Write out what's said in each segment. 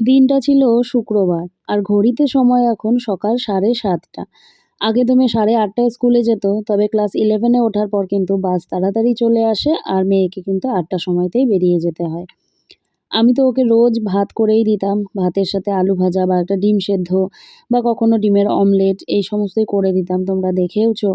দিনটা ছিল শুক্রবার আর ঘড়িতে সময় এখন সকাল 7:30। আগে তো মেয়ে 8:30টায় স্কুলে যেত, তবে ক্লাস 11-এ ওঠার পর কিন্তু বাস তাড়াতাড়ি চলে আসে আর মেয়েকে কিন্তু 8টার সময়তেই বেরিয়ে যেতে হয়। আমি তো ওকে রোজ ভাত করেই দিতাম, ভাতের সাথে আলু ভাজা বা একটা ডিম সেদ্ধ বা কখনো ডিমের অমলেট এই সমস্তই করে দিতাম, তোমরা দেখেওছো।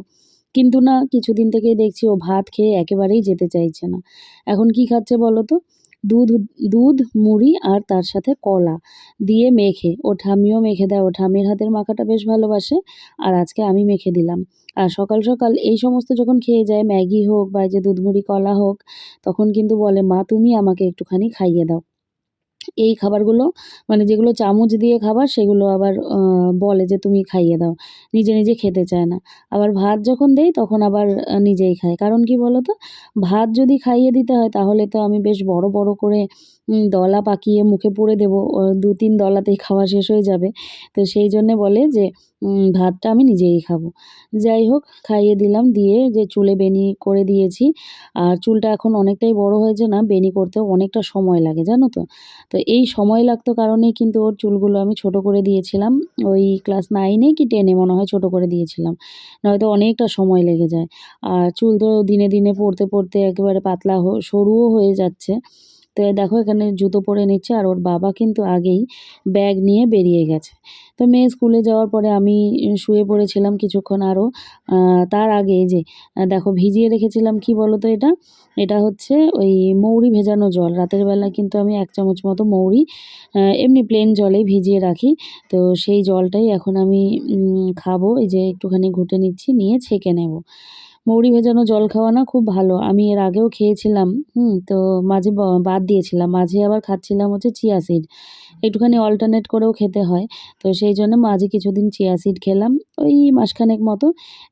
কিন্তু না, কিছুদিন থেকেই দেখছি ও ভাত খেয়ে একেবারেই যেতে চাইছে না। এখন কি খাচ্ছে বলো তো? দুধ দুধ, মুড়ি আর তার সাথে কলা দিয়ে মেখে, ও ঠাম্মিও মেখে দেয়, ও ঠাম্মির হাতের মাখাটা বেশ ভালোবাসে। আর আজকে আমি মেখে দিলাম। আর সকাল সকাল এই সমস্ত যখন খেয়ে যায়, ম্যাগি হোক বা এই যে দুধ, মুড়ি, কলা হোক, তখন কিন্তু বলে, মা তুমি আমাকে একটুখানি খাইয়ে দাও। এই খাবারগুলো মানে যেগুলো চামচ দিয়ে খাবার, সেগুলো আবার বলে যে তুমি খাইয়ে দাও। নিজে, নিজে খেতে চায় না। আবার ভাত যখন দেই তখন আবার নিজেই খায়। কারণ কি বলো তো? ভাত যদি খাইয়ে দিতে হয় তাহলে তো আমি বেশ বড়, বড় করে দলা পাকিয়ে মুখে পুরে দেবো। ২-৩ দলাতেই খাওয়া শেষ হয়ে যাবে। তো সেই জন্যে বলে যে ভাতটা আমি নিজেই খাবো। যাই হোক, খাইয়ে দিলাম, দিয়ে যে চুলে বেনি করে দিয়েছি। আর চুলটা এখন অনেকটাই বড় হয়েছে না, বেনি করতেও অনেকটা সময় লাগে, জানো তো? তো এই সময় লাগতো কারণেই কিন্তু ওর চুলগুলো আমি ছোট করে দিয়েছিলাম। ওই ক্লাস 9-এ কি 10-এ মনে হয় ছোট করে দিয়েছিলাম। নয়তো অনেকটা সময় লেগে যায়। আর চুল তো দিনে, দিনে পড়তে, পড়তে একেবারে পাতলা সরুও হয়ে যাচ্ছে। তো এই দেখো এখানে জুতো পরে নিচ্ছে আর ওর বাবা কিন্তু আগেই ব্যাগ নিয়ে বেরিয়ে গেছে। তো মেয়ে স্কুলে যাওয়ার পরে আমি শুয়ে পড়েছিলাম কিছুক্ষণ আরও। তার আগে এই যে দেখো ভিজিয়ে রেখেছিলাম, কি বলো তো এটা? এটা হচ্ছে ওই মৌরি ভেজানো জল। রাতের বেলা কিন্তু আমি 1 চামচ মতো মৌরি এমনি প্লেন জলেই ভিজিয়ে রাখি। তো সেই জলটাই এখন আমি খাবো। এই যে একটুখানি ঘুঁটে নিচ্ছি, নিয়ে ছেঁকে নেব। মৌরি ভেজানো জল খাওয়া না খুব ভালো। আমি এর আগেও খেয়েছিলাম, তো মাঝে বাদ দিয়েছিলাম। মাঝে আবার খাচ্ছিলাম হচ্ছে চিয়া সিড। একটুখানি অল্টারনেট করেও খেতে হয়। তো সেই জন্য মাঝে কিছুদিন চিয়া সিড খেলাম, ওই মাসখানেক মতো।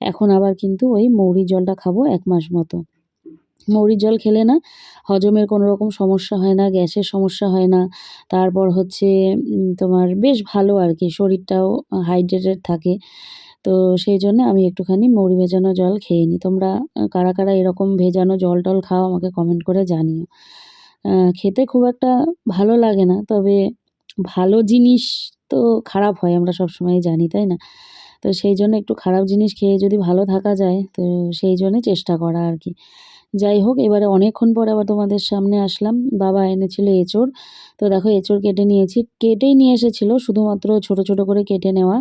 এখন আবার কিন্তু ওই মৌরির জলটা খাবো 1 মাস মতো। মৌরির জল খেলে না হজমের কোনো রকম সমস্যা হয় না, গ্যাসের সমস্যা হয় না। তারপর হচ্ছে তোমার বেশ ভালো আরকি, শরীরটাও হাইড্রেটেড থাকে। তো সেই জন্য আমি একটুখানি মৌরি ভেজানো জল খেয়ে নিই। তোমরা কারা, কারা এরকম ভেজানো জল-টল খাও আমাকে কমেন্ট করে জানিও। খেতে খুব একটা ভালো লাগে না, তবে ভালো জিনিস তো খারাপ হয় আমরা সবসময়ই জানি, তাই না? তো সেই জন্য একটু খারাপ জিনিস খেয়ে যদি ভালো থাকা যায়, তো সেই জন্যে চেষ্টা করা আরকি। যাই হোক, এবারে অনেকক্ষণ পরে আবার তোমাদের সামনে আসলাম। বাবা এনেছিল এঁচোড়। তো দেখো এঁচোড় কেটে নিয়েছি। কেটেই নিয়ে এসেছিল, শুধুমাত্র ছোট, ছোট করে কেটে নেওয়া।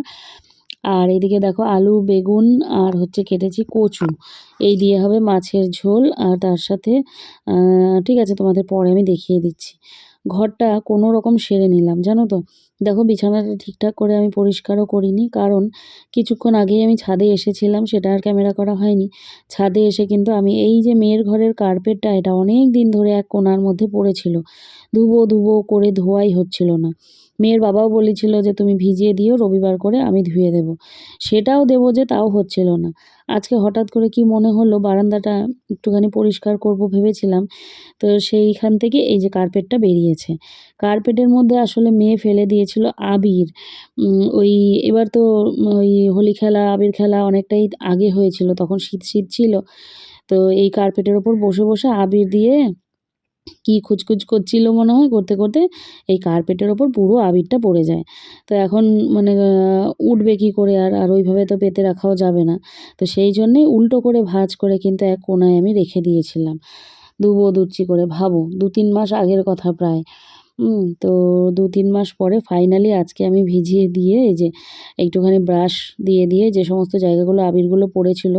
আর এদিকে দেখো আলু, বেগুন আর হচ্ছে কেটেছি কচু। এই দিয়ে হবে মাছের ঝোল আর তার সাথে আ ঠিক আছে, তোমাদের পরে আমি দেখিয়ে দিচ্ছি। ঘরটা কোনো রকম সেরে নিলাম, জানো তো? দেখো বিছানাটা ঠিকঠাক করে আমি পরিষ্কারও করিনি। কারণ কিছুক্ষণ আগেই আমি ছাদে এসেছিলাম, সেটা আর ক্যামেরা করা হয়নি। ছাদে এসে কিন্তু আমি এই যে মেয়ের ঘরের কার্পেটটা, এটা অনেক দিন ধরে এক কোণার মধ্যে পড়েছিল। ধুবো, ধুবো করে ধোয়াই হচ্ছিল না। মেয়ের বাবাও বলেছিল যে তুমি ভিজিয়ে দিও, রবিবার করে আমি ধুয়ে দেব। সেটাও দেবো যে তাও হচ্ছিল না। আজকে হঠাৎ করে কি মনে হলো বারান্দাটা একটুখানি পরিষ্কার করব ভেবেছিলাম। তো সেইখান থেকে এই যে কার্পেটটা বেরিয়েছে। কার্পেটের মধ্যে আসলে মেয়ে ফেলে দিয়েছিল আবির। ওই এবার তো ওই হোলি খেলা, আবির খেলা অনেকটাই আগে হয়েছিল। তখন শীত, শীত ছিল। তো এই কার্পেটের ওপর বসে, বসে আবির দিয়ে কি খুঁজখুজ করছিল মনে হয়, করতে, করতে এই কার্পেটের ওপর পুরো আবিরটা পড়ে যায়। তো এখন মানে উঠবে কি করে আর? আর ওইভাবে তো পেতে রাখাও যাবে না। তো সেই জন্যেই উল্টো করে ভাঁজ করে কিন্তু এক কোণায় আমি রেখে দিয়েছিলাম। ধুবো ধুচ্ছি করে, ভাবো ২-৩ মাস আগের কথা প্রায়। তো ২-৩ মাস পরে ফাইনালি আজকে আমি ভিজিয়ে দিয়ে এই যে একটুখানি ব্রাশ দিয়ে, দিয়ে যে সমস্ত জায়গাগুলো আবিরগুলো পড়েছিল।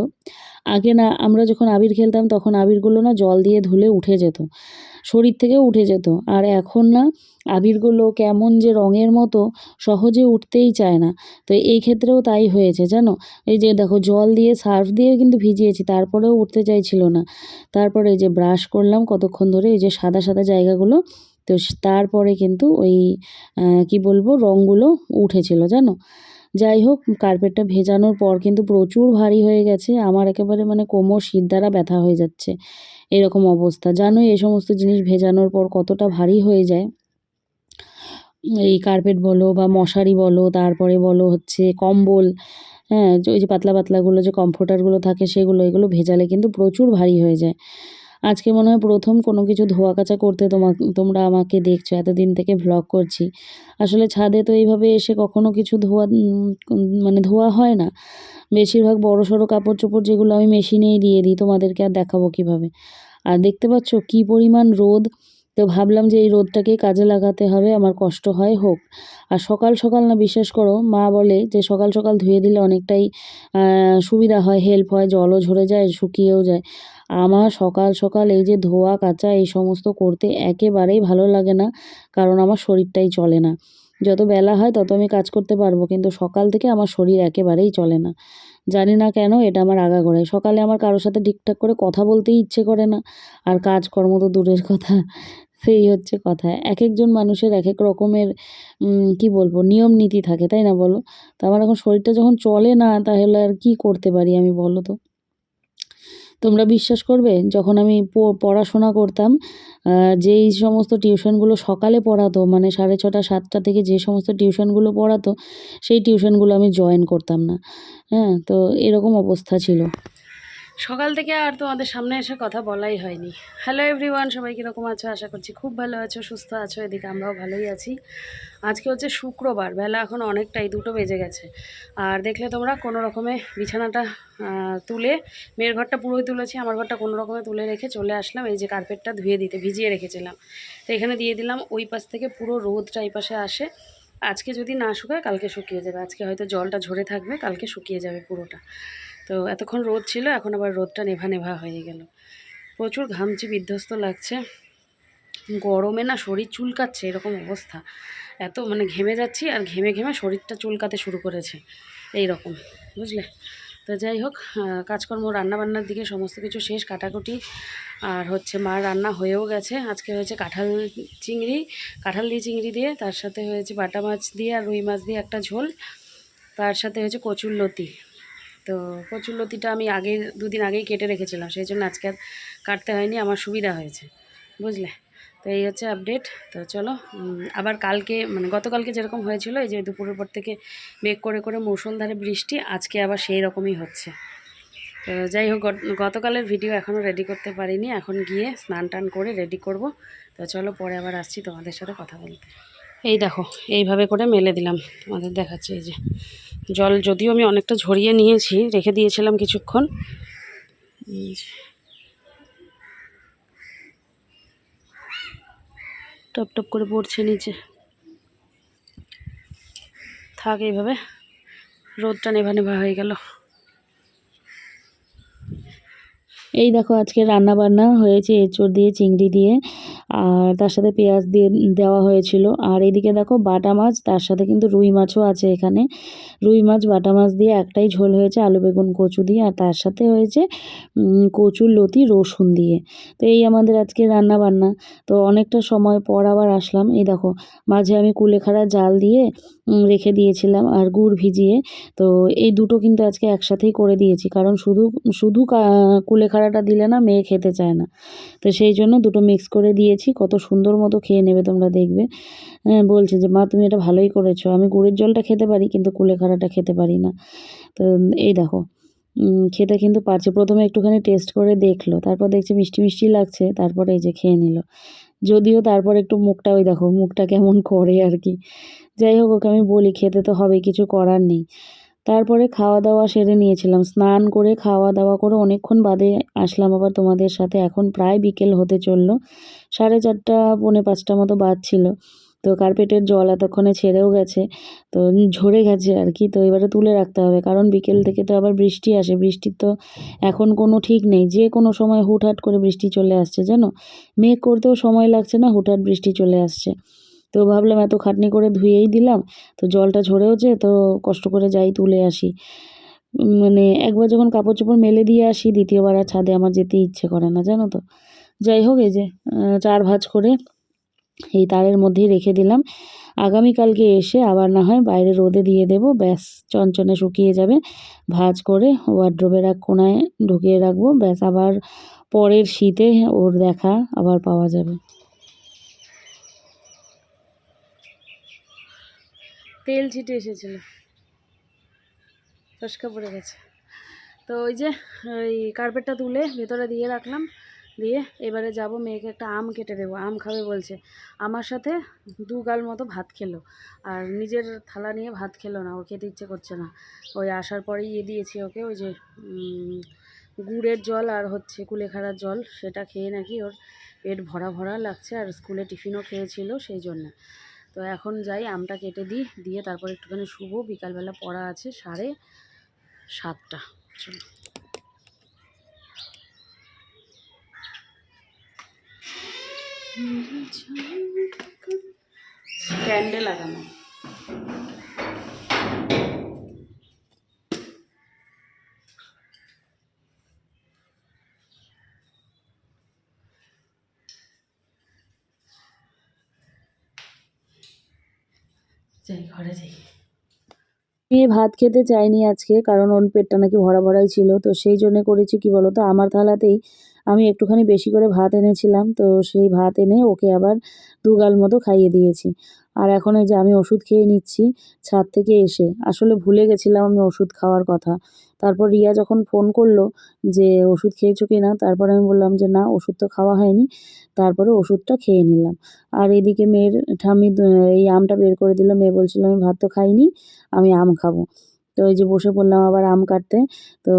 আগে না আমরা যখন আবির খেলতাম তখন আবিরগুলো না জল দিয়ে ধুলে উঠে যেত। শরীর থেকেও উঠে যেত। আর এখন না আবিরগুলো কেমন যে রঙের মতো, সহজে উঠতেই চায় না। তো এই ক্ষেত্রেও তাই হয়েছে জানো? এই যে দেখো জল দিয়ে সার্ফ দিয়ে কিন্তু ভিজিয়েছি, তারপরেও উঠতে চাইছিল না। তারপরে এই যে ব্রাশ করলাম কতক্ষণ ধরে, এই যে সাদা, সাদা জায়গাগুলো। তো তারপরে কিন্তু ওই কি বলবো, রঙগুলো উঠেছিল জানো? যাই হোক, কার্পেটটা ভেজানোর পর কিন্তু প্রচুর ভারী হয়ে গেছে। আমার একেবারে মানে কোমর শিরদাঁড়া ব্যথা হয়ে যাচ্ছে। এরকম অবস্থা। জানোই এই সমস্ত জিনিস ভেজানোর পর কতটা ভারী হয়ে যায়। এই কার্পেট বলো বা মশারি বলো, তারপরে বলো হচ্ছে কম্বল, ওই যে পাতলা পাতলাগুলো যে কমফোর্টারগুলো থাকে সেগুলো, এগুলো ভেজালে কিন্তু প্রচুর ভারী হয়ে যায়। আজকে মনে হয় প্রথম কোনো কিছু ধোয়া কাচা করতে তোমরা আমাকে দেখছো, এতদিন থেকে ভ্লগ করছি। আসলে ছাদে তো এইভাবে এসে কখনো কিছু মানে ধোয়া হয় না। বেশিরভাগ বড়সড় কাপড় চোপড় যেগুলো আমি মেশিনেই দিয়ে দিই, তোমাদেরকে আর দেখাবো কীভাবে। আর দেখতে পাচ্ছ কী পরিমাণ রোদ, তো ভাবলাম যে এই রোদটাকেই কাজে লাগাতে হবে, আমার কষ্ট হয় হোক। আর সকাল সকাল না, বিশ্বাস করো, মা বলে যে সকাল সকাল ধুয়ে দিলে অনেকটাই সুবিধা হয়, হেল্প হয়, জলও ঝরে যায়, শুকিয়েও যায়। আমার সকাল সকাল এই যে ধোয়া কাচা এই সমস্ত করতে একেবারেই ভালো লাগে না, কারণ আমার শরীরটাই চলে না। যত বেলা হয় তত আমি কাজ করতে পারবো, কিন্তু সকাল থেকে আমার শরীর একেবারেই চলে না। জানি না কেন, এটা আমার আগাগোড়াই। সকালে আমার কারোর সাথে ঠিকঠাক করে কথা বলতেই ইচ্ছে করে না, আর কাজকর্ম তো দূরের কথা। সেই হচ্ছে কথা। একেকজন মানুষের একেক রকমের কি বলবো, নিয়ম নীতি থাকে, তাই না বলো? তো আমার এখন শরীরটা যখন চলে না, তাহলে আর কি করতে পারি আমি, বলো তো? তোমরা বিশ্বাস করবে, যখন আমি পড়াশোনা করতাম, যেই সমস্ত টিউশনগুলো সকালে পড়াতো, মানে 6:30 7টা থেকে যে সমস্ত টিউশনগুলো পড়াতো, সেই টিউশনগুলো আমি জয়েন করতাম না। হ্যাঁ, তো এরকম অবস্থা ছিল। সকাল থেকে আর তোমাদের সামনে এসে কথা বলাই হয়নি। হ্যালো এভরিওয়ান, সবাই কীরকম আছো? আশা করছি খুব ভালো আছো, সুস্থ আছো। এদিকে আমরাও ভালোই আছি। আজকে হচ্ছে শুক্রবার, বেলা এখন অনেকটাই, 2টো বেজে গেছে। আর দেখলে তোমরা, কোনো রকমে বিছানাটা তুলে, মেয়ের ঘরটা পুরোই তুলেছি, আমার ঘরটা কোনো রকমে তুলে রেখে চলে আসলাম এই যে কার্পেটটা ধুয়ে দিতে, ভিজিয়ে রেখেছিলাম। তো এখানে দিয়ে দিলাম, ওই পাশ থেকে পুরো রোদটা এই পাশে আসে। আজকে যদি না শুকায় কালকে শুকিয়ে যাবে, আজকে হয়তো জলটা ঝরে থাকবে, কালকে শুকিয়ে যাবে পুরোটা। তো এতক্ষণ রোদ ছিল, এখন আবার রোদটা নেভা নেভা হয়ে গেল। প্রচুর ঘামচি, বিধ্বস্ত লাগছে, গরমে না শরীর চুলকাচ্ছে, এরকম অবস্থা। এত মানে ঘেমে যাচ্ছি, আর ঘেমে ঘেমে শরীরটা চুলকাতে শুরু করেছে, এই রকম, বুঝলে? তো যাই হোক, কাজকর্ম রান্নাবান্নার দিকে সমস্ত কিছু শেষ, কাটাকুটি। আর হচ্ছে মার রান্না হয়েও গেছে। আজকে হয়েছে কাঁঠাল দিয়ে চিংড়ি দিয়ে, তার সাথে হয়েছে বাটা মাছ দিয়ে আর রুই মাছ দিয়ে একটা ঝোল, তার সাথে হয়েছে কচুরলতি। তো কচুরলতিটা আমি 2 দিন আগেই কেটে রেখেছিলাম, সেই জন্য আজকে আর কাটতে হয়নি, আমার সুবিধা হয়েছে, বুঝলে? তো এই হচ্ছে আপডেট। তো চলো, আবার কালকে মানে গতকালকে যেরকম হয়েছিল, এই যে দুপুরের পর থেকে মেঘ করে করে মুষলধারে বৃষ্টি, আজকে আবার সেই রকমই হচ্ছে। তো যাই হোক, গতকালের ভিডিও এখনও রেডি করতে পারিনি, এখন গিয়ে স্নান টান করে রেডি করব। তো চলো, পরে আবার আসছি তোমাদের সাথে কথা বলতে। এই দেখো, এইভাবে করে মেলে দিলাম, তোমাদের দেখাচ্ছি। এই যে জল যদিও আমি অনেকটা ঝরিয়ে নিয়েছি, রেখে দিয়েছিলাম কিছুক্ষণ। টপ টপ করে পড়ছে নিচে, থাক এইভাবে, রোদটা নেভা নেভা হয়ে গেল। এই দেখো, আজকে রান্না বান্না হয়েছে এঁচোড় দিয়ে, চিংড়ি দিয়ে, আর তার সাথে পেঁয়াজ দিয়ে দেওয়া হয়েছিল। আর এদিকে দেখো বাটা মাছ, তার সাথে কিন্তু রুই মাছও আছে এখানে। রুই মাছ বাটা মাছ দিয়ে একটাই ঝোল হয়েছে, আলু বেগুন কচু দিয়ে, আর তার সাথে হয়েছে কচুর লতি রসুন দিয়ে। তো এই আমাদের আজকে রান্না বান্না। তো অনেকটা সময় পর আবার আসলাম। এই দেখো, মাঝে আমি কুলেখাড়া জাল দিয়ে রেখে দিয়েছিলাম, আর গুড় ভিজিয়ে। তো এই দুটো কিন্তু আজকে একসাথেই করে দিয়েছি, কারণ শুধু শুধু কুলেখাড়াটা দিলে না মেয়ে খেতে চায় না। তো সেই জন্য দুটো মিক্স করে দিয়েছি, কত সুন্দর মতো খেয়ে নেবে, তোমরা দেখবে। বলছে যে মা তুমি এটা ভালোই করেছো, আমি গুড়ের জলটা খেতে পারি কিন্তু কুলেখাড়াটা খেতে পারি না। তো এই দেখো, খেতে কিন্তু পারছে। প্রথমে একটুখানি টেস্ট করে দেখলো, তারপর দেখছে মিষ্টি মিষ্টি লাগছে, তারপরে এই যে খেয়ে নিল। যদিও তারপর একটু মুখটা, ওই দেখো মুখটা কেমন করে আর কি। যাই হোক, ওকে আমি বলি খেতে তো হবে, কিছু করার নেই। তারপরে খাওয়া দাওয়া সেরে নিয়েছিলাম, স্নান করে খাওয়া দাওয়া করে অনেকক্ষণ বাদে আসলাম আবার তোমাদের সাথে। এখন প্রায় বিকেল হতে চললো, 4:30 পৌনে 5টা মতো বাজছিল। তো কার্পেটের জল এতক্ষণে ছেড়েও গেছে, তো ঝরে গেছে আর কি। তো এবারে তুলে রাখতে হবে, কারণ বিকেল থেকে তো আবার বৃষ্টি আসে। বৃষ্টির তো এখন কোনো ঠিক নেই, যে কোনো সময় হুটহাট করে বৃষ্টি চলে আসছে, জানো? মেঘ করতেও সময় লাগছে না, হুটহাট বৃষ্টি চলে আসছে। তো ভাবলাম এত খাটনি করে ধুয়েই দিলাম, তো জলটা ঝরেওছে, তো কষ্ট করে যাই তুলে আসি। মানে একবার যখন কাপড় চোপড় মেলে দিয়ে আসি, দ্বিতীয়বার আর ছাদে আমার যেতে ইচ্ছে করে না, জানো তো? যাই হোক, এই যে 4 ভাঁজ করে এই তারের মধ্যেই রেখে দিলাম। আগামীকালকে এসে আবার না হয় বাইরে রোদে দিয়ে দেব, ব্যাস চনচনে শুকিয়ে যাবে। ভাঁজ করে ওয়ার্ড্রোবের এক কোণায় ঢুকিয়ে রাখবো, ব্যাস আবার পরের শীতে ওর দেখা আবার পাওয়া যাবে। তেল ছিটে এসেছিল, ফসকা পড়ে গেছে। তো ওই যে ওই কার্পেটটা তুলে ভেতরে দিয়ে রাখলাম, দিয়ে এবারে যাব, মেয়েকে একটা আম কেটে দেবো, আম খাবে বলছে। আমার সাথে 2 গাল মতো ভাত খেলো, আর নিজের থালা নিয়ে ভাত খেলো না, ও খেতে ইচ্ছে করছে না। ওই আসার পরেই দিয়েছি ওকে, ওই যে গুড়ের জল আর হচ্ছে কুলেখাড়ার জল, সেটা খেয়ে নাকি ওর পেট ভরা ভরা লাগছে, আর স্কুলে টিফিনও খেয়েছিল সেই জন্য। তো এখন যাই, আমটা কেটে দিই, দিয়ে তারপর একটুখানি শুবো, বিকালবেলা পড়া আছে 7:30। চলো। স্ট্যান্ডে লাগানো। যাই, ঘরে যাই। মেয়ে ভাত খেতে চায়নি আজকে, কারণ ওর পেটটা নাকি ভরা ভরাই ছিল। তো সেই জন্য করেছি কি বলতো, আমার থালাতেই আমি একটুখানি বেশি করে ভাত এনেছিলাম, তো সেই ভাত এনে ওকে আবার 2 গাল মতো খাইয়ে দিয়েছি। আর এখন এই যে আমি ওষুধ খেয়ে নিচ্ছি ছাদ থেকে এসে। আসলে ভুলে গেছিলাম আমি ওষুধ খাওয়ার কথা। তারপর রিয়া যখন ফোন করলো যে ওষুধ খেয়েছো কি না, তারপরে আমি বললাম যে না, ওষুধ তো খাওয়া হয়নি। তারপরে ওষুধটা খেয়ে নিলাম। আর এদিকে মেয়ের ঠাম্মি এই আমটা বের করে দিল। মেয়ে বলছিল আমি ভাত তো খাইনি, আমি আম খাবো। তো ওই যে বসে পড়লাম আবার আম কাটতে। তো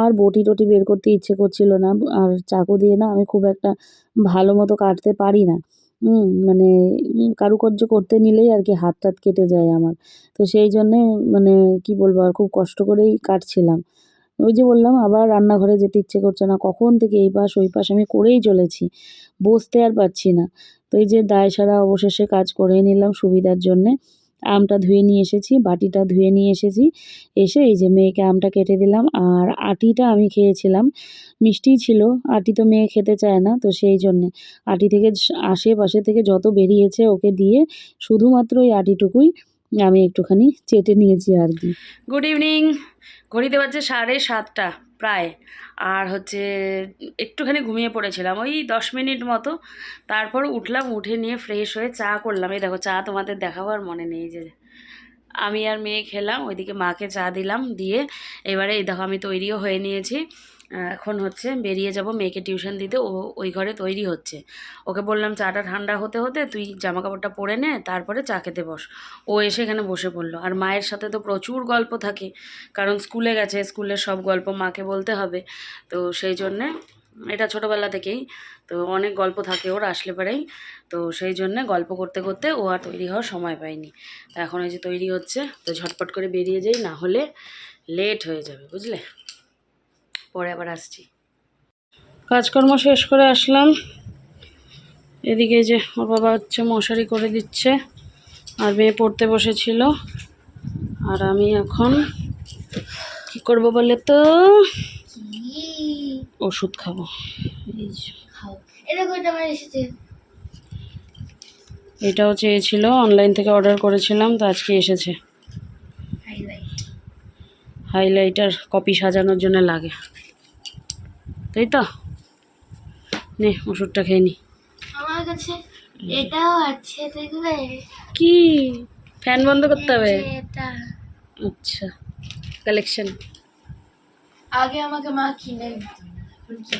আর বটি টটি বের করতে ইচ্ছে করছিল না, আর চাকু দিয়ে না আমি খুব একটা ভালো মতো কাটতে পারি না। মানে কারুকার্য করতে নিলেই আর কি হাত টাত কেটে যায় আমার। তো সেই জন্যে মানে কি বলবো, আর খুব কষ্ট করেই কাটছিলাম। ওই যে বললাম, আবার রান্নাঘরে যেতে ইচ্ছে করছে না, কখন থেকে এই পাশ ওই পাশ আমি করেই চলেছি, বসতে আর পারছি না। তো এই যে দায় সারা অবশেষে কাজ করে নিলাম সুবিধার জন্যে। আমটা ধুয়ে নিয়ে এসেছি, বাটিটা ধুয়ে নিয়ে এসেছি, এসে এই যে মেয়েকে আমটা কেটে দিলাম। আর আটিটা আমি খেয়েছিলাম, মিষ্টিই ছিল। আটি তো মেয়ে খেতে চায় না, তো সেই জন্যে আটি থেকে আশেপাশে থেকে যত বেরিয়েছে ওকে দিয়ে শুধুমাত্র ওই আটিটুকুই আমি একটুখানি চেটে নিয়েছি আর কি। Good evening. ঘড়িতে বাজছে 7:30 প্রায়। আর হচ্ছে একটুখানি ঘুমিয়ে পড়েছিলাম ওই 10 মিনিট মতো। তারপর উঠলাম, উঠে নিয়ে ফ্রেশ হয়ে চা করলাম। এই দেখো চা তোমাদের দেখাবো, আর মনে নেই যে আমি আর মেয়ে খেলাম, ওইদিকে মাকে চা দিলাম, দিয়ে এবারে এই দেখো আমি তৈরিও হয়ে নিয়েছি। এখন হচ্ছে বেরিয়ে যাব মেয়েকে টিউশন দিতে, ও ওই ঘরে তৈরি হচ্ছে। ওকে বললাম চাটা ঠান্ডা হতে হতে তুই জামা কাপড়টা পরে নে, তারপরে চা খেতে বস। ও এসে এখানে বসে পড়লো। আর মায়ের সাথে তো প্রচুর গল্প থাকে, কারণ স্কুলে গেছে, স্কুলের সব গল্প মাকে বলতে হবে। তো সেই জন্যে এটা ছোটোবেলা থেকেই তো অনেক গল্প থাকে ওর আসলে পরেই। তো সেই জন্যে গল্প করতে করতে ও আর তৈরি হওয়ার সময় পায়নি। তো এখন এই যে তৈরি হচ্ছে, তো ঝটপট করে বেরিয়ে যাই, না হলে লেট হয়ে যাবে, বুঝলে। পরে আবার আসছি। কাজকর্ম শেষ করে আসলাম। এদিকে যে ওর বাবা হচ্ছে মশারি করে দিচ্ছে, আর মেয়ে পড়তে বসেছিল। আর আমি এখন কি করব বলে তো, ওষুধ খাবো। এই যে এটাও চেয়েছিল, অনলাইন থেকে অর্ডার করেছিলাম, তো আজকে এসেছে। হাইলাইটার কপি সাজানোর জন্য লাগে, তাই তো। নে ওষুধটা খেয়ে নি। আমার কাছে এটাও আছে, দেখবে কি? ফ্যান বন্ধ করতে হবে? এটা আচ্ছা, কালেকশন। আগে আমাকে মা কিনে দিত,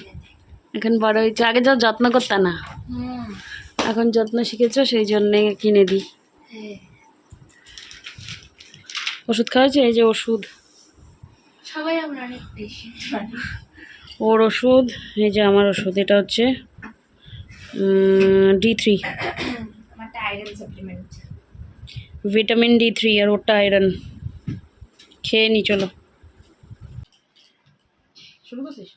এখন বড় হয়েছে, আগে যা যত্ন করতে না, এখন যত্ন শিখেছো সেই জন্যে কিনে দিই। ওষুধ খাওয়াচ্ছে, এই যে ওষুধ, সবাই আমরা অনেক বেশি ওর ওষুধ, এই যে আমার ওষুধ। এটা হচ্ছে D3, আমারটা আয়রন সাপ্লিমেন্ট, ভিটামিন D3, আর ওটা আয়রন। খেয়ে নি, চলো। শুরু করছিস?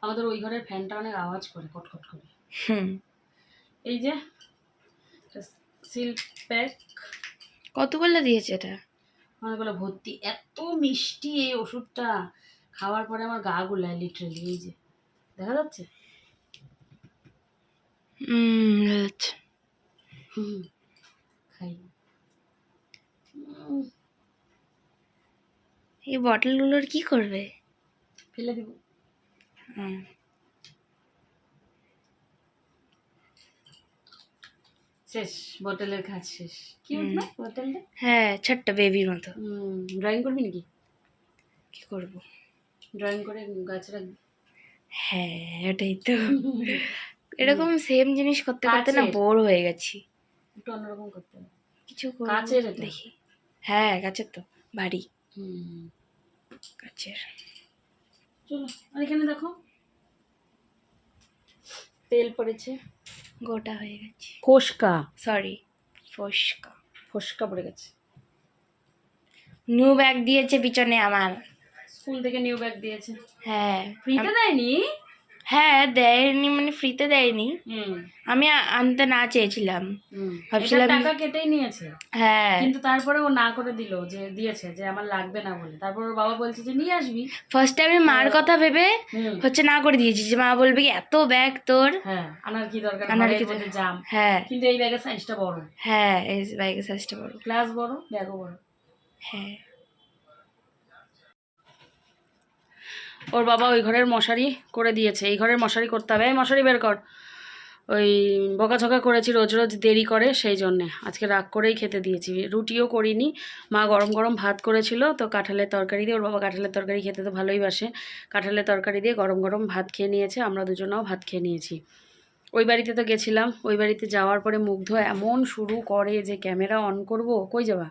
আমাদের ওই ঘরের ফ্যানটা অনেক আওয়াজ করে, কটকট করে। এই যে সিল্ক প্যাক, কতগুলো দিয়েছে এটা? অনেকগুলো ভর্তি। এত মিষ্টি এই ওষুধটা, খাওয়ার পরে আমার গা গুলায় লিটারেলি। এই যে দেখা যাচ্ছে। খাই। এই বটলগুলোর কি করবে? ফেলে দিব। শেষ, বোতলের কাজ শেষ। কিউট না বোতলটা? হ্যাঁ, ছোট্ট বেবির মতো। ড্রয়িং করবি নাকি? কি করব? ড্রয়িং করে গাছ রাখবি? হ্যাঁ ওটাই তো। এরকম সেম জিনিস করতে করতে না কাচের। বোর হয়ে গেছি। একটু অন্যরকম করতে হবে। কিছু করবো, কাচের এটা? দেখি। হ্যাঁ কাচের তো, ভারী হুম, কাচের। চলো। আর এখানে দেখো তেল পড়েছে, গোটা হয়ে গেছে, ফোসকা সরি ফস্কা। ফোসকা পড়ে গেছে। নিউ ব্যাগ দিয়েছে পিছনে আমার। স্কুল থেকে নিউ ব্যাগ দিয়েছে, হ্যাঁ ফ্রিতে দেয়নি? হ্যাঁ দেয়নি মানে ফ্রিতে দেয়নি, হুম আমি আনতে না চেয়েছিলাম, হুম, ভাবছিলাম। এটার টাকা কেটেই নিয়েছে, হ্যাঁ কিন্তু তারপরে ও না করে দিল, যে দিয়েছে যে আমার লাগবে না বলে। তারপর ওর বাবা বলছে যে নিয়ে আসবি। ফার্স্ট টাইমে মার কথা ভেবে হুম, হচ্ছে না করে দিয়েছি, যে মা বলবে কি এত ব্যাগ তোর, হ্যাঁ আনার কি দরকার, আনার ঘরের কি মধ্যে জাম। হ্যাঁ কিন্তু এই ব্যাগের সাইজটা বড়, হ্যাঁ এই ব্যাগের সাইজটা বড়। ক্লাস বড়, ব্যাগও বড়। হ্যাঁ ওর বাবা ওই ঘরের মশারি করে দিয়েছে, এই ঘরের মশারি করতে হবে। এই মশারি বের কর। ওই বকাঝকা করেছি রোজ রোজ দেরি করে, সেই জন্যে আজকে রাগ করেই খেতে দিয়েছি। রুটিও করিনি, মা গরম গরম ভাত করেছিল, তো কাঁঠালের তরকারি দিয়ে, ওর বাবা কাঁঠালের তরকারি খেতে তো ভালোই বাসে, কাঁঠালের তরকারি দিয়ে গরম গরম ভাত খেয়ে নিয়েছে, আমরা দুজনেও ভাত খেয়ে নিয়েছি। ওই বাড়িতে তো গেছিলাম, ওই বাড়িতে যাওয়ার পরে মুগ্ধ এমন শুরু করে যে ক্যামেরা অন করব, কই যাবা,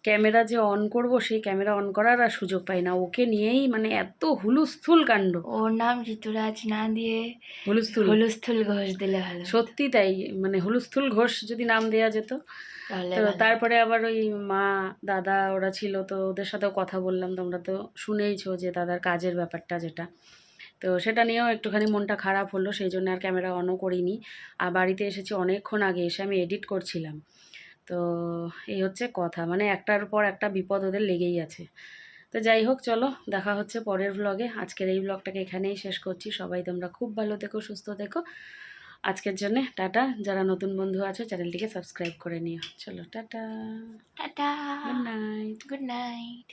ক্যামেরা যে অন করব সেই ক্যামেরা অন করার আর সুযোগ পাই না, ওকে নিয়েই মানে এত হুলুস্থুল কাণ্ড। ওর নাম ঋতুরাজ না দিয়ে হুলুস্থুল, হুলস্থুল ঘোষ দিলে ভালো, সত্যি তাই, মানে হুলুস্থুল ঘোষ যদি নাম দেয়া যেত। তাহলে তো ভালো। তারপরে আবার ওই মা দাদা ওরা ছিল, তো ওদের সাথেও কথা বললাম, তোমরা তো শুনেইছো যে দাদার কাজের ব্যাপারটা যেটা, তো সেটা নিয়েও একটুখানি মনটা খারাপ হলো, সেই জন্য আর ক্যামেরা অনও করিনি। আর বাড়িতে এসেছি অনেকক্ষণ আগে, এসে আমি এডিট করছিলাম। তো এই হচ্ছে কথা, মানে একটার পর একটা বিপদ ওদের লেগেই আছে। তো যাই হোক, চলো দেখা হচ্ছে পরের ব্লগে। আজকের এই ব্লগটাকে এখানেই শেষ করছি। সবাই তোমরা খুব ভালো থেকো, সুস্থ থেকো। আজকের জন্যে টাটা। যারা নতুন বন্ধু আছো চ্যানেলটিকে সাবস্ক্রাইব করে নিও। চলো tata, tata, good night. Good night.